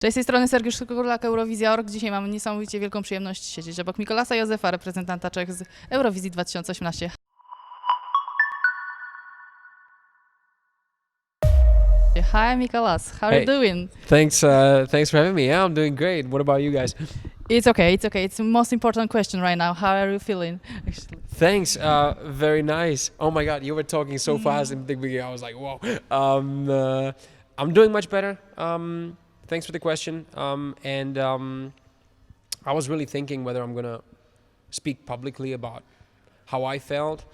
Cześć, z tej strony Sergiusz Kurlak, Eurowizja.org. Dzisiaj mamy niesamowicie wielką przyjemność siedzieć obok Mikolasa Josefa, reprezentanta Czech z Eurowizji 2018. Hi Mikolas, how are you doing? Thanks for having me. Yeah, I'm doing great. What about you guys? It's okay. It's the most important question right now. How are you feeling? Actually? Thanks. Very nice. Oh my God, you were talking so fast in the beginning. I was like, whoa. I'm doing much better. Thanks for the question. I was really thinking whether I'm gonna speak publicly about how I felt,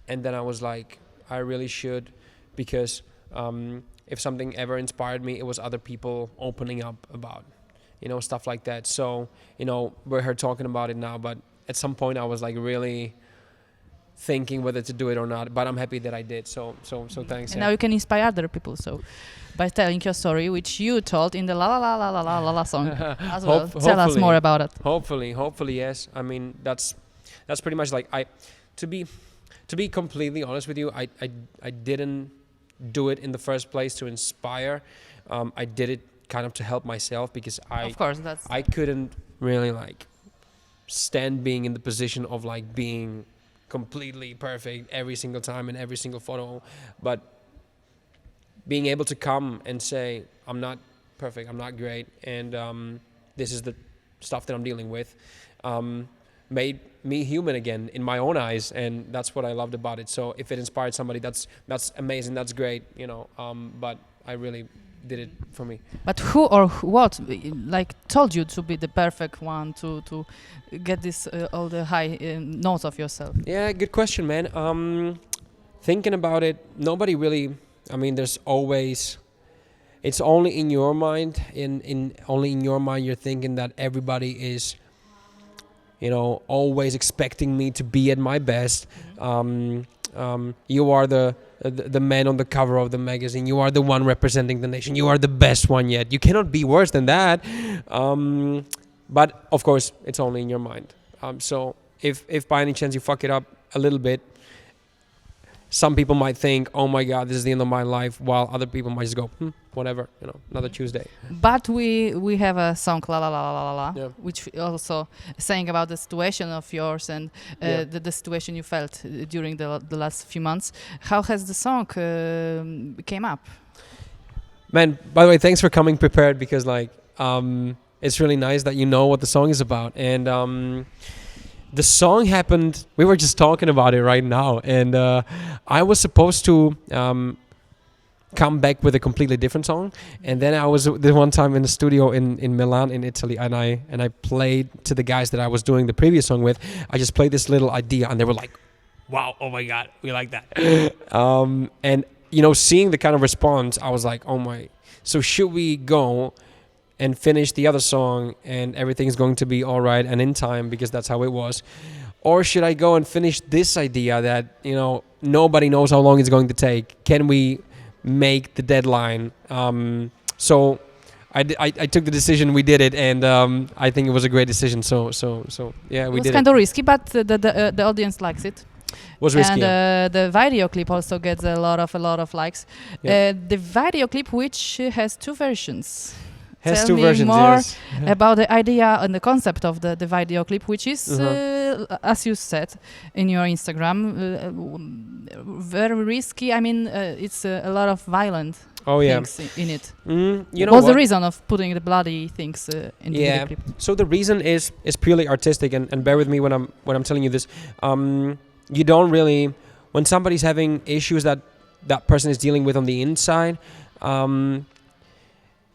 and then I was like, I really should, because if something ever inspired me, it was other people opening up about, stuff like that. So, we're here talking about it now, but at some point I was like really thinking whether to do it or not, but I'm happy that I did. So thanks. And now you can inspire other people. So by telling your story, which you told in the Lalalalalalala song as well. Tell us more about it. Hopefully, yes. I mean, that's pretty much like to be completely honest with you, I didn't do it in the first place to inspire. I did it kind of to help myself, because I couldn't really like stand being in the position of like being completely perfect every single time in every single photo, but being able to come and say, I'm not perfect, I'm not great, and this is the stuff that I'm dealing with, made me human again in my own eyes, and that's what I loved about it. So if it inspired somebody, that's amazing, that's great, but I really did it for me. But who or what told you to be the perfect one to get this all the high notes of yourself? Yeah, good question, man. Thinking about it, nobody really. I mean, there's always. It's only in your mind. Only in your mind, you're thinking that everybody is, always expecting me to be at my best. You are the man on the cover of the magazine. You are the one representing the nation. You are the best one yet. You cannot be worse than that. But of course, it's only in your mind. So if by any chance you fuck it up a little bit, some people might think, oh my God, this is the end of my life, while other people might just go, whatever, another Tuesday. But we have a song, La La La La La, Yeah. which also saying about the situation of yours and the situation you felt during the last few months. How has the song came up? Man, by the way, thanks for coming prepared, because it's really nice that you know what the song is about. And the song happened, we were just talking about it right now, and I was supposed to come back with a completely different song, and then I was the one time in the studio in Milan in Italy, and I played to the guys that I was doing the previous song with. I just played this little idea, and they were like, wow, oh my God, we like that. And seeing the kind of response, I was like, oh my, so should we go and finish the other song and everything's going to be all right and in time, because that's how it was? Or should I go and finish this idea that, nobody knows how long it's going to take? Can we make the deadline? So I took the decision, we did it, and I think it was a great decision. So yeah, we did it. It was kind of risky, but the audience likes it. Was risky. And the video clip also gets a lot of likes. Yeah. The video clip, which has two versions. Has Tell two me versions, more yes. about the idea and the concept of the video clip, which is, as you said in your Instagram, very risky. I mean, it's a lot of violent things in it. What's the reason of putting the bloody things in the video clip? So the reason is purely artistic, and bear with me when I'm telling you this. You don't really, when somebody's having issues that person is dealing with on the inside,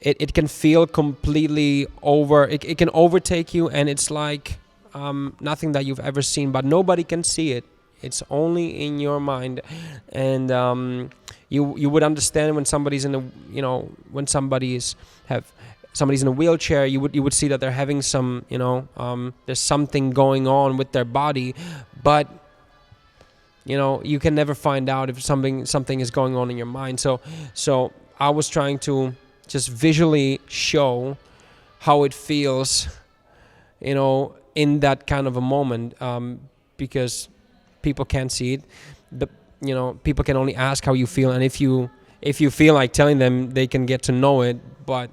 it can feel completely it can overtake you, and it's like nothing that you've ever seen, but nobody can see it. It's only in your mind. And you would understand when somebody's in somebody's in a wheelchair, you would see that they're having some, there's something going on with their body, but you can never find out if something is going on in your mind. So I was trying to just visually show how it feels, in that kind of a moment, because people can't see it. People can only ask how you feel, and if if you feel like telling them, they can get to know it. But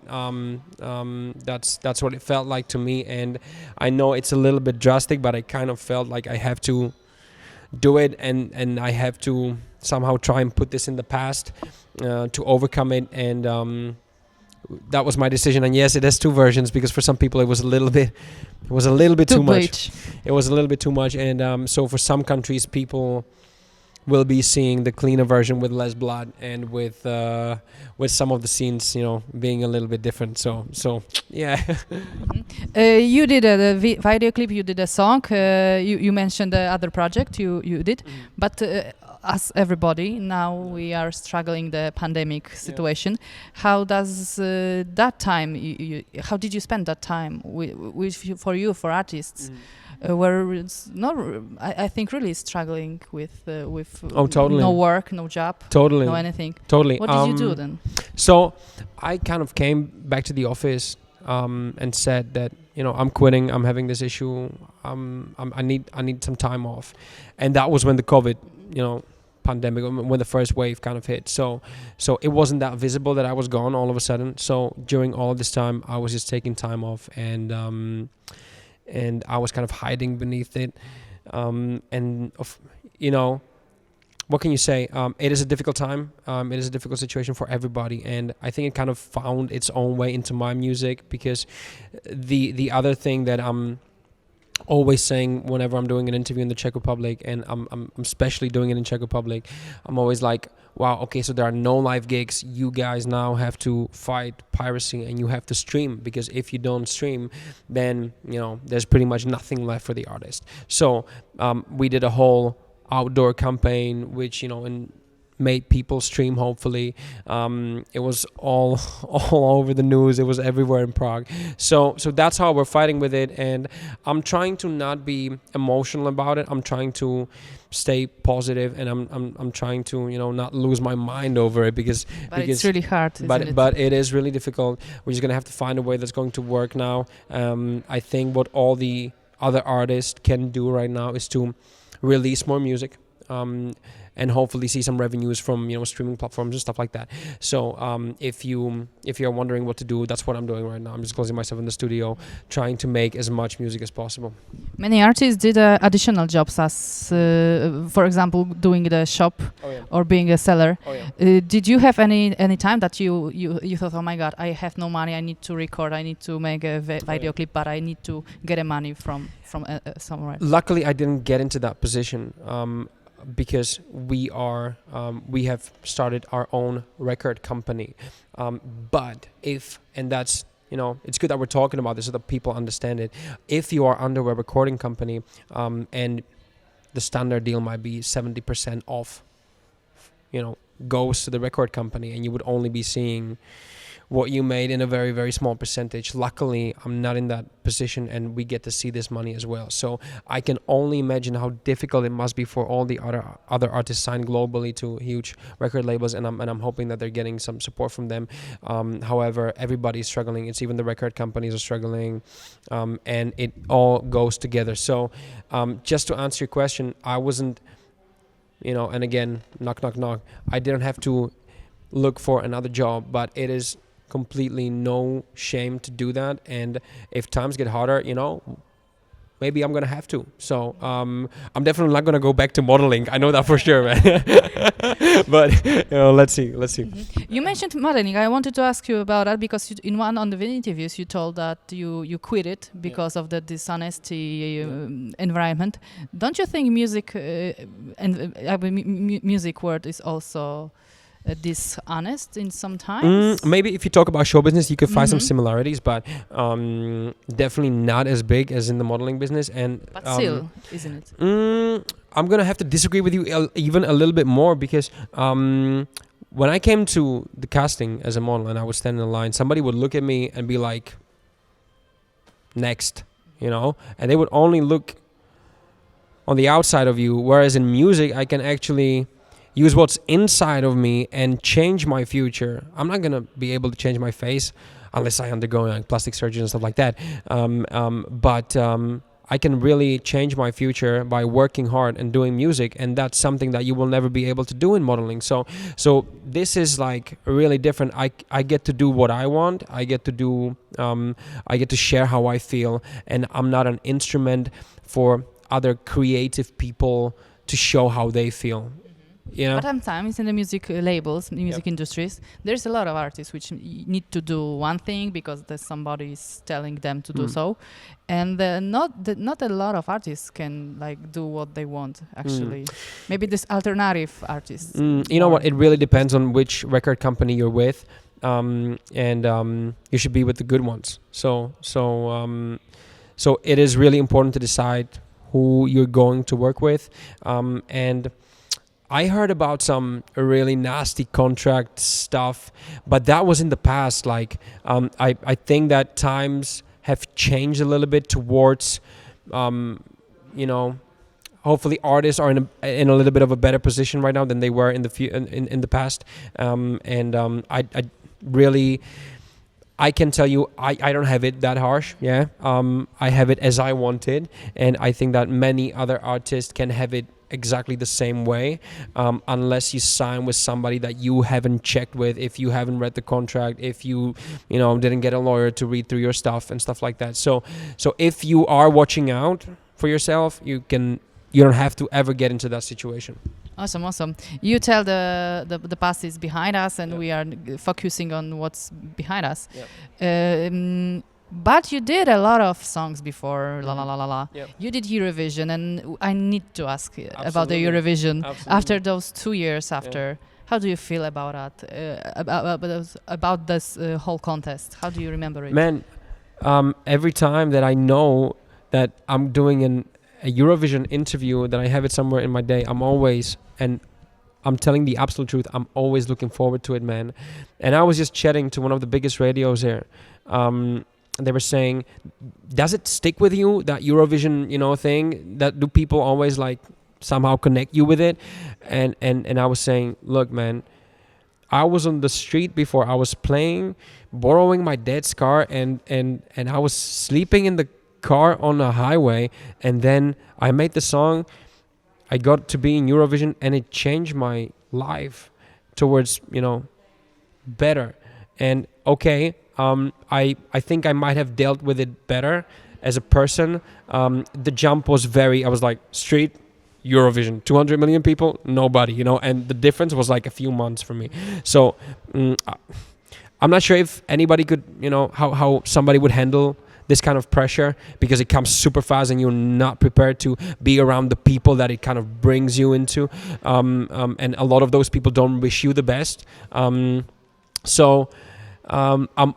that's what it felt like to me. And I know it's a little bit drastic, but I kind of felt like I have to do it, and I have to somehow try and put this in the past to overcome it. And that was my decision. And yes, it has two versions, because for some people it was a little bit too much. It was a little bit too much. And so for some countries, people will be seeing the cleaner version with less blood, and with some of the scenes, being a little bit different. So yeah. You did a video clip. You did a song. You mentioned the other project you did, but as everybody now, we are struggling the pandemic situation. How does that time? How did you spend that time for artists? Where it's not, I think, really struggling with totally. No work, no job, totally, no anything. Totally. What did you do then? So I kind of came back to the office and said that I'm quitting. I'm having this issue. I need some time off, and that was when the COVID pandemic, when the first wave kind of hit. So it wasn't that visible that I was gone all of a sudden. So during all of this time, I was just taking time off, and I was kind of hiding beneath it. What can you say? It is a difficult time. It is a difficult situation for everybody, and I think it kind of found its own way into my music, because the other thing that I'm always saying whenever I'm doing an interview in the Czech Republic, and I'm especially doing it in Czech Republic, I'm always like, wow, okay, so there are no live gigs. You guys now have to fight piracy, and you have to stream, because if you don't stream, then there's pretty much nothing left for the artist. So we did a whole outdoor campaign, which and made people stream. Hopefully, it was all over the news. It was everywhere in Prague. So that's how we're fighting with it, and I'm trying to not be emotional about it. I'm trying to stay positive, and I'm trying to not lose my mind over it, because it's really hard. But it is really difficult. We're just gonna have to find a way that's going to work now. I think what all the other artists can do right now is to release more music. And hopefully see some revenues from streaming platforms and stuff like that. So if you're wondering what to do, that's what I'm doing right now. I'm just closing myself in the studio, trying to make as much music as possible. Many artists did additional jobs, as for example doing the shop or being a seller. Did you have any time that you thought, oh my God, I have no money, I need to record, I need to make a video clip, but I need to get money from somewhere? Luckily, I didn't get into that position. Because we have started our own record company, but that's it's good that we're talking about this so that people understand it. If you are under a recording company, and the standard deal might be 70% off, goes to the record company, and you would only be seeing what you made in a very, very small percentage. Luckily, I'm not in that position, and we get to see this money as well. So I can only imagine how difficult it must be for all the other artists signed globally to huge record labels, and I'm hoping that they're getting some support from them. However, everybody's struggling. It's even the record companies are struggling, and it all goes together. So just to answer your question, I wasn't, and again, knock, knock, knock, I didn't have to look for another job, but it is completely no shame to do that. And if times get harder, maybe I'm gonna have to. So I'm definitely not gonna go back to modeling. I know that for sure, man. But let's see. You mentioned modeling. I wanted to ask you about that, because in one of the interviews you told that you quit it because of the dishonesty environment. Don't you think music music world is also dishonest in some times? Maybe if you talk about show business, you could find some similarities, but definitely not as big as in the modeling business. But still, isn't it? I'm gonna have to disagree with you even a little bit more, because when I came to the casting as a model and I was standing in line, somebody would look at me and be like, next, and they would only look on the outside of you, whereas in music I can actually use what's inside of me and change my future. I'm not gonna be able to change my face unless I undergo plastic surgery and stuff like that. But I can really change my future by working hard and doing music, and that's something that you will never be able to do in modeling. So this is like really different. I get to do what I want. I get to share how I feel, and I'm not an instrument for other creative people to show how they feel. You know? But sometimes in the music labels, music industries, there's a lot of artists which need to do one thing because somebody is telling them to do so, and not a lot of artists can like do what they want actually. Maybe this alternative artists. You know what? It really depends on which record company you're with, and you should be with the good ones. So it is really important to decide who you're going to work with, and I heard about some really nasty contract stuff, but that was in the past. Like, I think that times have changed a little bit towards, hopefully artists are in a little bit of a better position right now than they were in the past. I can tell you, I don't have it that harsh. Yeah, I have it as I want it, and I think that many other artists can have it exactly the same way, unless you sign with somebody that you haven't checked with, if you haven't read the contract, if you didn't get a lawyer to read through your stuff and stuff like that. So if you are watching out for yourself, you don't have to ever get into that situation. Awesome. You tell the past is behind us, and we are focusing on what's behind us. But you did a lot of songs before La. You did Eurovision, and I need to ask about the Eurovision. After those 2 years after. How do you feel about that? About this whole contest? How do you remember it? Man, every time that I know that I'm doing a Eurovision interview, that I have it somewhere in my day, I'm telling the absolute truth, I'm always looking forward to it, man. And I was just chatting to one of the biggest radios here. They were saying, does it stick with you, that Eurovision, thing? That do people always like somehow connect you with it? And I was saying, look, man, I was on the street before I was playing, borrowing my dad's car, and I was sleeping in the car on a highway, and then I made the song. I got to be in Eurovision, and it changed my life towards, better. And okay, I think I might have dealt with it better as a person. The jump was I was like, street, Eurovision, 200 million people, nobody, and the difference was like a few months for me. So I'm not sure if anybody could, how somebody would handle this kind of pressure, because it comes super fast and you're not prepared to be around the people that it kind of brings you into. And a lot of those people don't wish you the best. I'm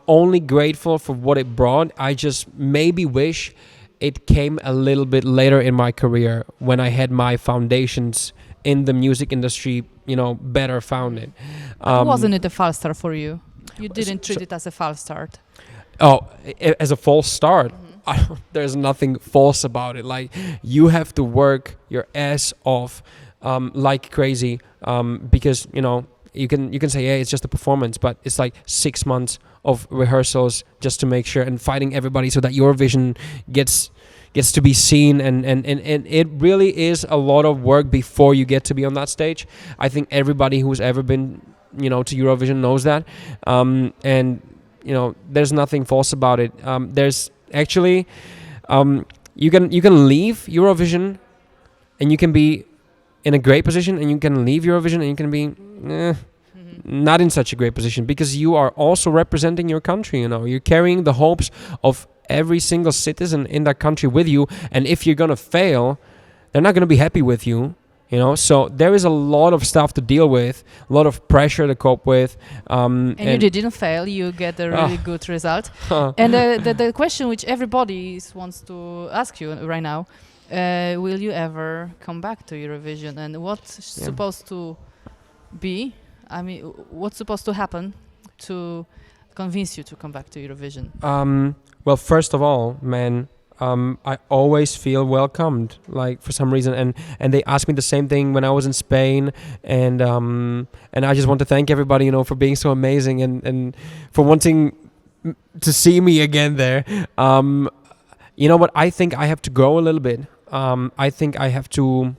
only grateful for what it brought. I just maybe wish it came a little bit later in my career, when I had my foundations in the music industry, better founded. Wasn't it a false start for you? You didn't treat it as a false start. Oh, as a false start? There's nothing false about it. Like, you have to work your ass off like crazy, because, you can say, hey, it's just a performance, but it's like 6 months of rehearsals just to make sure, and fighting everybody so that your vision gets to be seen, and it really is a lot of work before you get to be on that stage. I think everybody who's ever been to Eurovision knows that, and there's nothing false about it. There's actually you can leave Eurovision and you can be in a great position, and you can leave Eurovision and you can be not in such a great position, because you are also representing your country. You're carrying the hopes of every single citizen in that country with you, and if you're gonna fail, they're not gonna be happy with you. So there is a lot of stuff to deal with, a lot of pressure to cope with. And you didn't fail, you get a really good result. And the question which everybody wants to ask you right now, will you ever come back to Eurovision? And what's supposed to be? I mean, what's supposed to happen to convince you to come back to Eurovision? Well, first of all, man, I always feel welcomed, like, for some reason, and they asked me the same thing when I was in Spain, and I just want to thank everybody, for being so amazing and for wanting to see me again there. you know what? I think I have to grow a little bit. I think I have to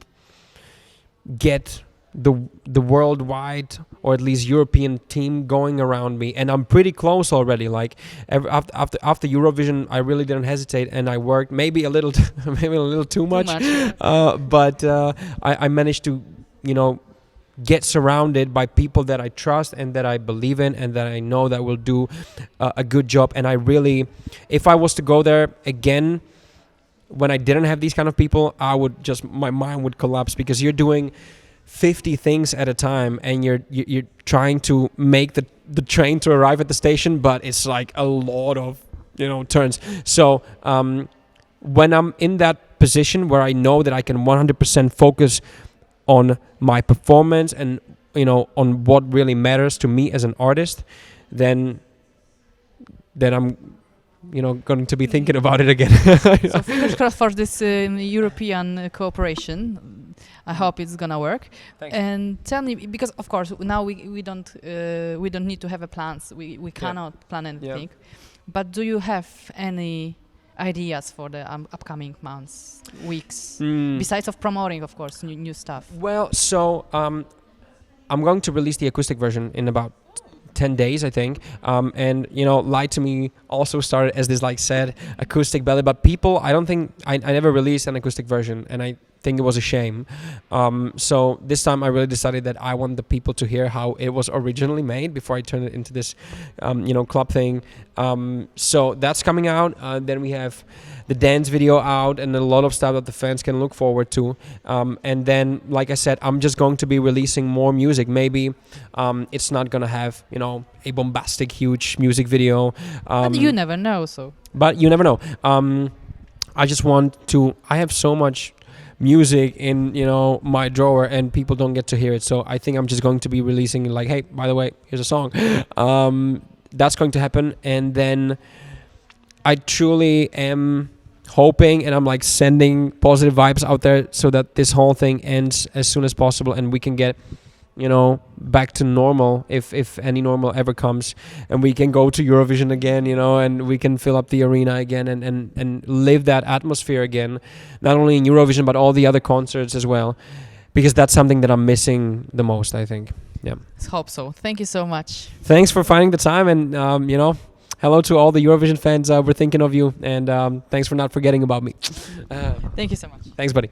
get the worldwide or at least European team going around me, and I'm pretty close already. Like after Eurovision, I really didn't hesitate, and I worked maybe a little maybe a little too much. But I managed to, you know, get surrounded by people that I trust and that I believe in and that I know that will do a good job. And I really, if I was to go there again when I didn't have these kind of people, I would just, my mind would collapse, because you're doing 50 things at a time and you're trying to make the train to arrive at the station, but it's like a lot of, you know, turns. So when I'm in that position where I know that I can 100% focus on my performance and, you know, on what really matters to me as an artist, then I'm, you know, going to be thinking about it again. So fingers crossed for this European cooperation. I hope it's gonna work. Thanks. And tell me, because of course now we don't need to have a plans. We cannot plan anything. But do you have any ideas for the upcoming months, weeks, besides of promoting, of course, new stuff? Well, so I'm going to release the acoustic version in about 10 days, I think. And, you know, Lie to Me also started as this, like, sad acoustic ballad, but people, I don't think, I never released an acoustic version, and I think it was a shame. So this time I really decided that I want the people to hear how it was originally made before I turn it into this, you know, club thing. So that's coming out. Then we have the dance video out and a lot of stuff that the fans can look forward to. And then, like I said, I'm just going to be releasing more music. Maybe it's not going to have, you know, a bombastic, huge music video. But you never know, so. But you never know. I just want to, I have so much music in, you know, my drawer, and people don't get to hear it. So I think I'm just going to be releasing, like, hey, by the way, here's a song. That's going to happen. And then I truly am hoping, and I'm like sending positive vibes out there so that this whole thing ends as soon as possible and we can get, you know, back to normal, if any normal ever comes, and we can go to Eurovision again, you know, and we can fill up the arena again and live that atmosphere again, not only in Eurovision but all the other concerts as well, because that's something that I'm missing the most, I think. Yeah. Let's hope so. Thank you so much. Thanks for finding the time, and you know, hello to all the Eurovision fans. We're thinking of you, and thanks for not forgetting about me. Thank you so much. Thanks, buddy.